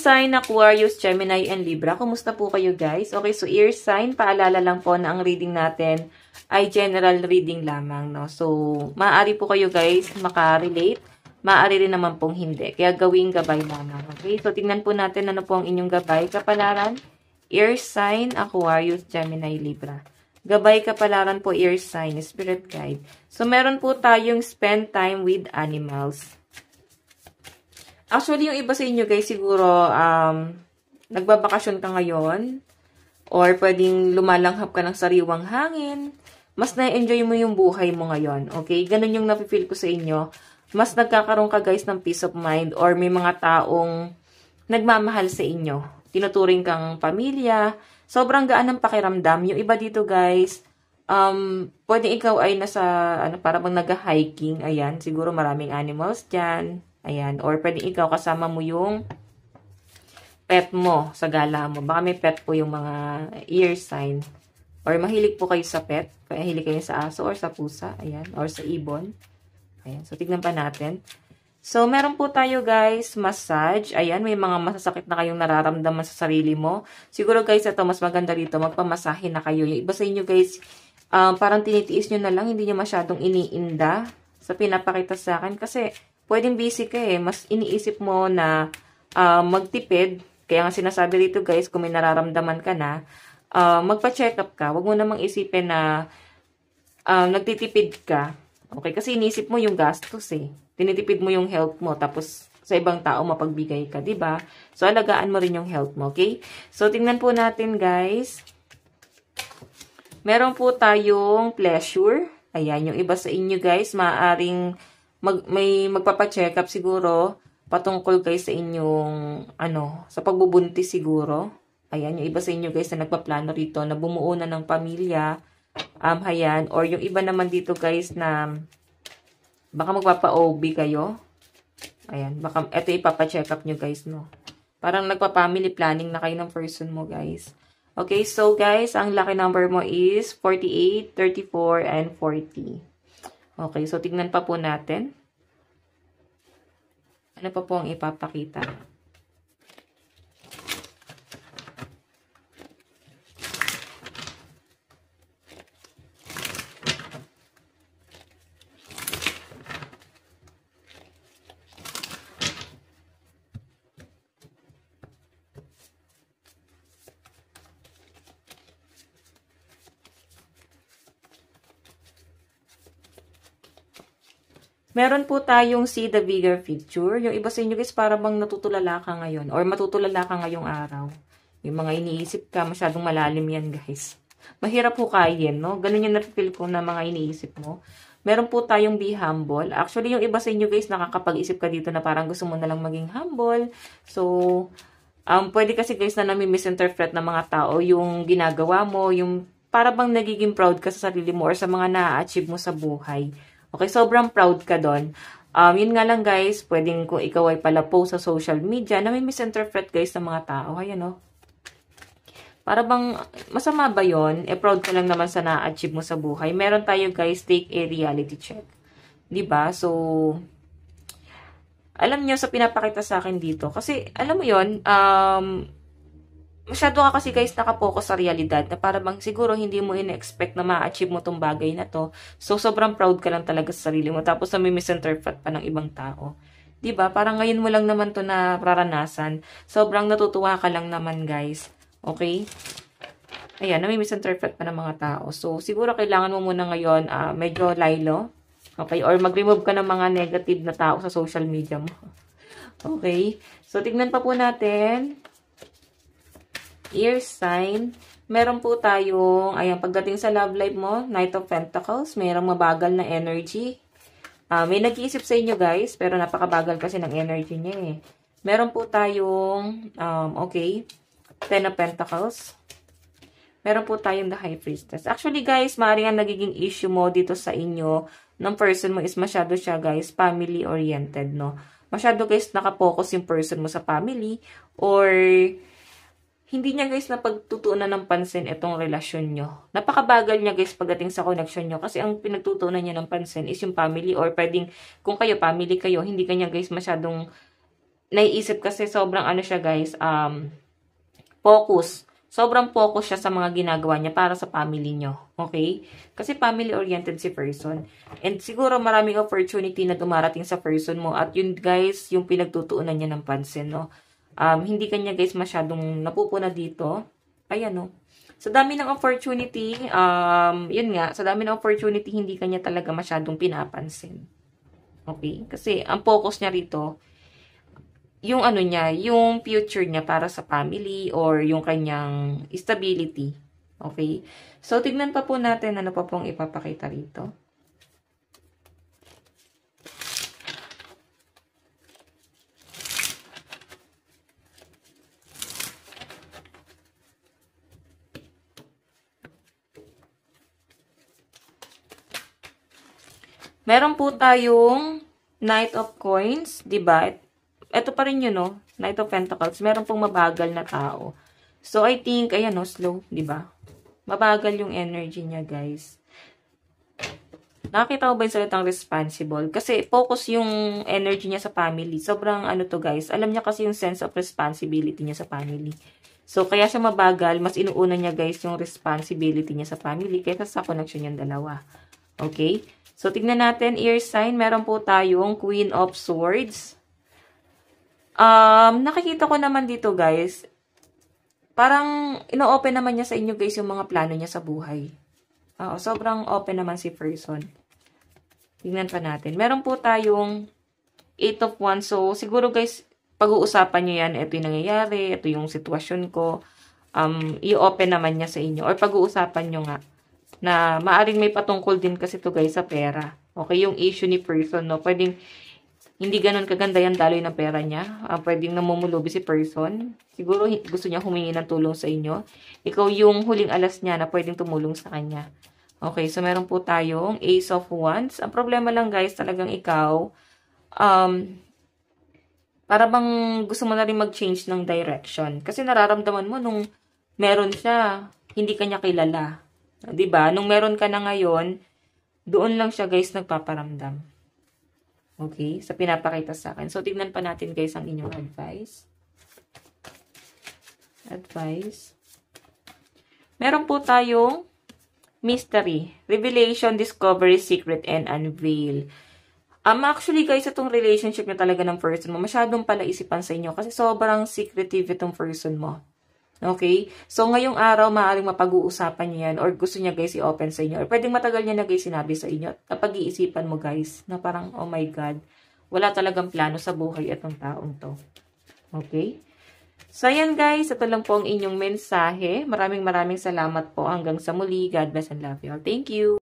sign, Aquarius, Gemini, and Libra. Kumusta po kayo guys? Okay, so ear sign, paalala lang po na ang reading natin ay general reading lamang, no? So, maaari po kayo guys makarelate, maaari rin naman pong hindi. Kaya gawing gabay lamang. Okay, so tingnan po natin ano po ang inyong gabay. Kapalaran, ear sign, Aquarius, Gemini, Libra. Gabay kapalaran po, ear sign, spirit guide. So, meron po tayong spend time with animals. Actually, yung iba sa inyo guys, siguro, nagbabakasyon ka ngayon, or pwedeng lumalanghap ka ng sariwang hangin, mas na-enjoy mo yung buhay mo ngayon, okay? Ganun yung napifeel ko sa inyo. Mas nagkakaroon ka guys ng peace of mind, or may mga taong nagmamahal sa inyo. Tinuturing kang pamilya, sobrang gaan ng pakiramdam. Yung iba dito guys, pwedeng ikaw ay nasa, para bang nag-hiking, ayan, siguro maraming animals dyan. Ayan. Or pwedeng ikaw kasama mo yung pet mo sa gala mo. Baka may pet po yung mga ear sign. Or mahilig po kayo sa pet. Mahilig kayo sa aso or sa pusa. Ayan. Or sa ibon. Ayan. So, tignan pa natin. So, meron po tayo guys, massage. Ayan. May mga masasakit na kayong nararamdaman sa sarili mo. Siguro guys, ito mas maganda dito. Magpamasahe na kayo. Yung iba sa inyo guys, parang tinitiis nyo na lang. Hindi nyo masyadong iniinda sa pinapakita sa akin. Kasi, pwedeng busy ka eh. Mas iniisip mo na magtipid. Kaya nga sinasabi dito guys, kung may nararamdaman ka na, magpa-check up ka. Huwag mo namang isipin na nagtitipid ka. Okay? Kasi iniisip mo yung gastos eh. Tinitipid mo yung health mo. Tapos sa ibang tao mapagbigay ka. Diba? So alagaan mo rin yung health mo. Okay? So tingnan po natin guys. Meron po tayong pleasure. Ayan. Yung iba sa inyo guys, maaaring may magpapa-check up siguro patungkol guys sa inyong sa pagbubuntis siguro. Ayan, yung iba sa inyo guys na nagpaplano rito na bumuo na ng pamilya. Ayan, or yung iba naman dito guys na baka magpapa-OB kayo. Ayan, baka ito ipapa-check up nyo guys, no. Parang nagpa-family planning na kayo ng person mo guys. Okay, so guys, ang lucky number mo is 48, 34, and 40. Okay, so tignan pa po natin. Ano pa po ang ipapakita? Meron po tayong see the bigger picture. Yung iba sa inyo guys, para bang natutulala ka ngayon or matutulala ka ngayong araw. Yung mga iniisip ka, masyadong malalim yan guys. Mahirap po kayin, no? Ganun yung napipil ko na mga iniisip mo. Meron po tayong be humble. Actually, yung iba sa inyo guys, nakakapag-isip ka dito na parang gusto mo na lang maging humble. So, pwede kasi guys na nami-misinterpret ng mga tao yung ginagawa mo, yung para bang nagiging proud ka sa sarili mo or sa mga na-achieve mo sa buhay. Okay, sobrang proud ka doon. Yun nga lang guys, pwedeng kung ikaw ay pala post sa social media na may misinterpret guys ng mga tao. Ayan o. Para bang, masama ba yun? Proud ka lang naman sa na-achieve mo sa buhay. Meron tayo guys, take a reality check. Diba? So, alam nyo sa pinapakita sa akin dito. Kasi, alam mo yun, masyado ka kasi guys nakapokus sa realidad na para bang siguro hindi mo in-expect na ma-achieve mo tong bagay na to. So, sobrang proud ka lang talaga sa sarili mo. Tapos, may misinterpret pa ng ibang tao. Diba? Parang ngayon mo lang naman to na raranasan. Sobrang natutuwa ka lang naman guys. Okay? Ayan, may misinterpret pa ng mga tao. So, siguro kailangan mo muna ngayon medyo laylo. Okay? Or mag-remove ka ng mga negative na tao sa social media mo. Okay? So, tignan pa po natin. Ear sign. Meron po tayong, ayan, pagdating sa love life mo, Knight of Pentacles, mayroong mabagal na energy. May nag-iisip sa inyo guys, pero napakabagal kasi ng energy niya eh. Meron po tayong, okay, Ten of Pentacles. Meron po tayong the High Priestess. Actually guys, maaaring ang nagiging issue mo dito sa inyo ng person mo is masyado siya guys, family oriented, no? Masyado guys nakapokus yung person mo sa family or hindi niya guys napagtutuunan ng pansin itong relasyon nyo. Napakabagal niya guys pagdating sa connection nyo kasi ang pinagtutuunan niya ng pansin is yung family or pwedeng kung kayo family kayo, hindi kanya guys masyadong naiisip kasi sobrang ano siya guys, focus. Sobrang focus siya sa mga ginagawa niya para sa family nyo. Okay? Kasi family-oriented si person. And siguro maraming opportunity na dumarating sa person mo. At yun guys, yung pinagtutuunan niya ng pansin, no? Hindi kanya guys masyadong napupuna dito. Ayan, no? Sa dami ng opportunity, yun nga, sa dami ng opportunity, hindi kanya talaga masyadong pinapansin. Okay? Kasi ang focus niya rito, yung ano niya, yung future niya para sa family or yung kanyang stability. Okay? So, tignan pa po natin ano pa pong ipapakita rito. Meron po tayong Knight of Coins, diba? Ito pa rin yun, no? Knight of Pentacles. Meron pong mabagal na tao. So, I think, ayan, no? Slow, diba? Mabagal yung energy niya, guys. Nakakita ko ba yung salitang responsible? Kasi, focus yung energy niya sa family. Sobrang, ano to, guys. Alam niya kasi yung sense of responsibility niya sa family. So, kaya siya mabagal. Mas inuuna niya, guys, yung responsibility niya sa family kaysa sa connection niyang dalawa. Okay? So, tignan natin. Ear sign. Meron po tayong Queen of Swords. Nakikita ko naman dito, guys, parang ino-open naman niya sa inyo, guys, yung mga plano niya sa buhay. Sobrang open naman si person. Tingnan pa natin. Meron po tayong 8 of Wands. So, siguro, guys, pag-uusapan niyo yan. Ito yung nangyayari. Ito yung sitwasyon ko. I-open naman niya sa inyo. Or pag-uusapan niyo nga na maaring may patungkol din kasi to guys sa pera. Okay, yung issue ni person, no? Pwedeng hindi ganun kaganda yung daloy ng pera niya. Pwedeng namumulubi si person. Siguro gusto niya humingi ng tulong sa inyo. Ikaw yung huling alas niya na pwedeng tumulong sa kanya. Okay, so meron po tayong Ace of Wands. Ang problema lang guys, talagang ikaw, para bang gusto mo na rin mag-change ng direction. Kasi nararamdaman mo nung meron siya, hindi kanya kilala. Diba? Nung meron ka na ngayon, doon lang siya guys nagpaparamdam. Okay? Sa pinapakita sa akin. So, tignan pa natin guys ang inyong advice. Advice. Meron po tayong mystery, revelation, discovery, secret, and unveil. Actually guys, itong relationship nyo talaga ng person mo, masyadong palaisipan sa inyo kasi sobrang secretive itong person mo. Okay? So, ngayong araw, maaaring mapag-uusapan nyo yan or gusto niya guys i-open sa inyo or pwedeng matagal niya na guys sinabi sa inyo at napag-iisipan mo guys na parang, oh my God, wala talagang plano sa buhay itong taong to. Okay? So, ayan guys, ito lang po ang inyong mensahe. Maraming salamat po hanggang sa muli. God bless and love you all. Thank you!